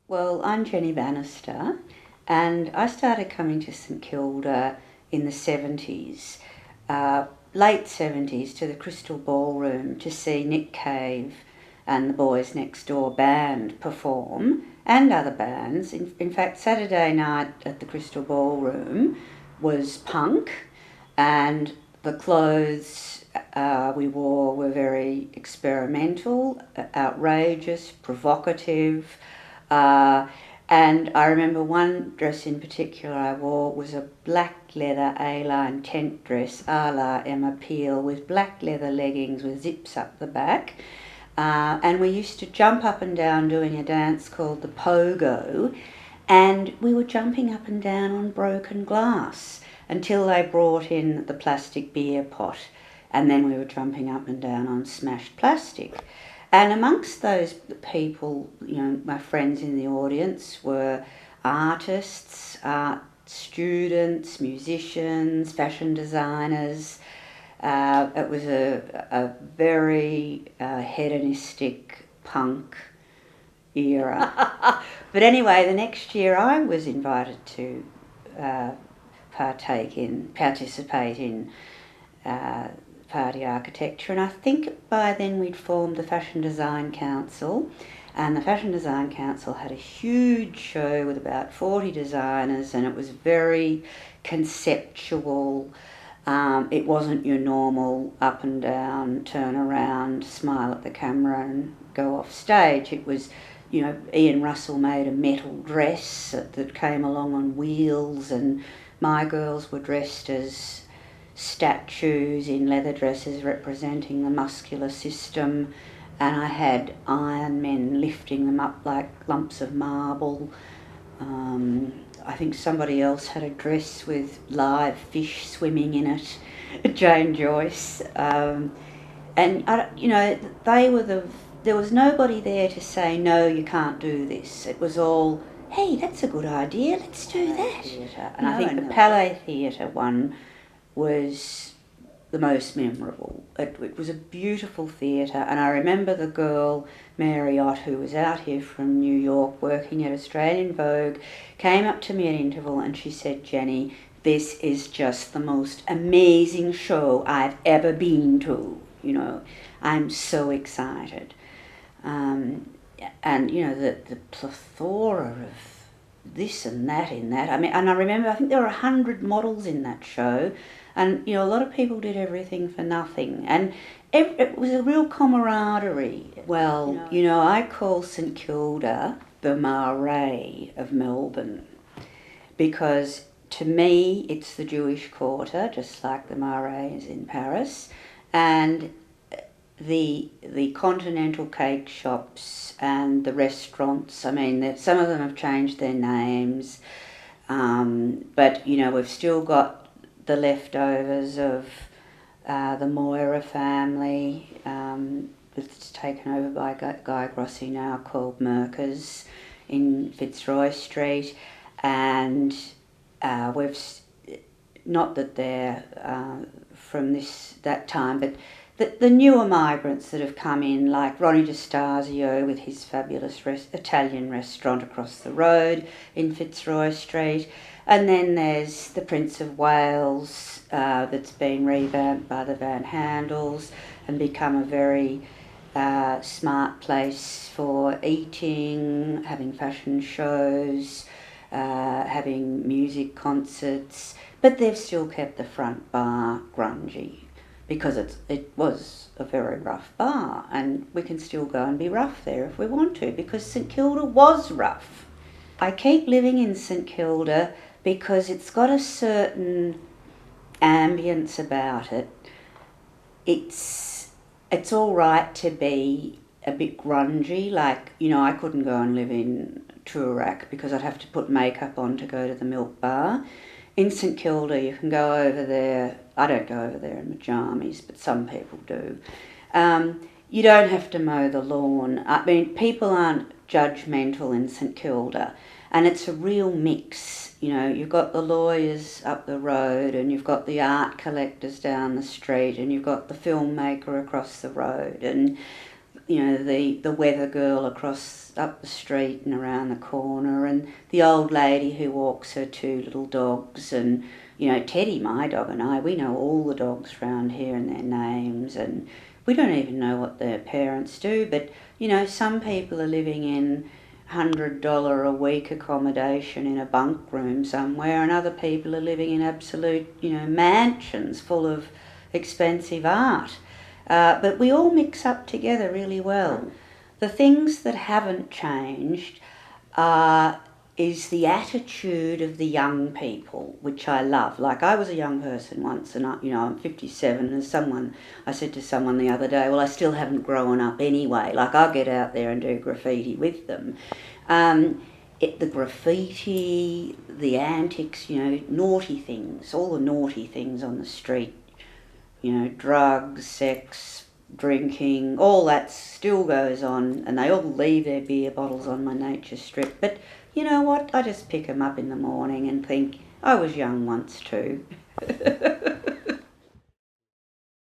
Well, I'm Jenny Bannister, and I started coming to St Kilda in the 70s, late 70s, to the Crystal Ballroom to see Nick Cave and the Boys Next Door band perform, and other bands. In fact, Saturday night at the Crystal Ballroom was punk, and the clothes we wore were very experimental, outrageous, provocative. Uh, and I remember one dress in particular I wore was a black leather A-line tent dress a la Emma Peel, with black leather leggings with zips up the back. And we used to jump up and down doing a dance called the pogo, and we were jumping up and down on broken glass until they brought in the plastic beer pot, and then we were jumping up and down on smashed plastic. And amongst those people, my friends in the audience were artists, art students, musicians, fashion designers. It was a very hedonistic punk era. But anyway, the next year I was invited to participate in party architecture, and I think by then we'd formed the Fashion Design Council, and the Fashion Design Council had a huge show with about 40 designers, and it was very conceptual. It wasn't your normal up and down, turn around, smile at the camera and go off stage. It was, Ian Russell made a metal dress that came along on wheels, and my girls were dressed as statues in leather dresses representing the muscular system, and I had iron men lifting them up like lumps of marble. I think somebody else had a dress with live fish swimming in it, Jane Joyce. And they were there was nobody there to say, no, you can't do this. It was all, hey, that's a good idea, let's do that. Theatre. And I think the Palais Theatre one was the most memorable. It was a beautiful theatre, and I remember the girl, Mary Ott, who was out here from New York working at Australian Vogue, came up to me at interval and she said, Jenny, this is just the most amazing show I've ever been to. I'm so excited. And, the plethora of this and that in that. And I remember, I think there were 100 models in that show, and a lot of people did everything for nothing, and it was a real camaraderie. Well, I call St Kilda the Marais of Melbourne, because to me it's the Jewish Quarter, just like the Marais is in Paris, and the continental cake shops and the restaurants. Some of them have changed their names, but we've still got the leftovers of the Moira family. It's taken over by Guy Grossi now, called Merkers in Fitzroy Street, and we've not that they're from that time, but the newer migrants that have come in, like Ronnie D'Stasio with his fabulous Italian restaurant across the road in Fitzroy Street. And then there's the Prince of Wales that's been revamped by the Van Handels and become a very smart place for eating, having fashion shows, having music concerts. But they've still kept the front bar grungy, because it was a very rough bar, and we can still go and be rough there if we want to, because St Kilda was rough. I keep living in St Kilda because it's got a certain ambience about it. It's all right to be a bit grungy, like, I couldn't go and live in Toorak because I'd have to put makeup on to go to the Milk Bar. In St Kilda, you can go over there. I don't go over there in pyjamas, but some people do. You don't have to mow the lawn. People aren't judgmental in St Kilda, and it's a real mix. You've got the lawyers up the road, and you've got the art collectors down the street, and you've got the filmmaker across the road, and you know, the weather girl up the street and around the corner, and the old lady who walks her two little dogs, and, you know, Teddy, my dog, and I, we know all the dogs around here and their names, and we don't even know what their parents do. But, you know, some people are living in $100 a week accommodation in a bunk room somewhere, and other people are living in absolute, you know, mansions full of expensive art. But we all mix up together really well. The things that haven't changed is the attitude of the young people, which I love. Like, I was a young person once, and I'm 57, and I said to someone the other day, well, I still haven't grown up anyway. Like, I'll get out there and do graffiti with them. The graffiti, the antics, you know, naughty things, all the naughty things on the street, you know, drugs, sex, drinking, all that still goes on, and they all leave their beer bottles on my nature strip. But you know what? I just pick them up in the morning and think, I was young once too.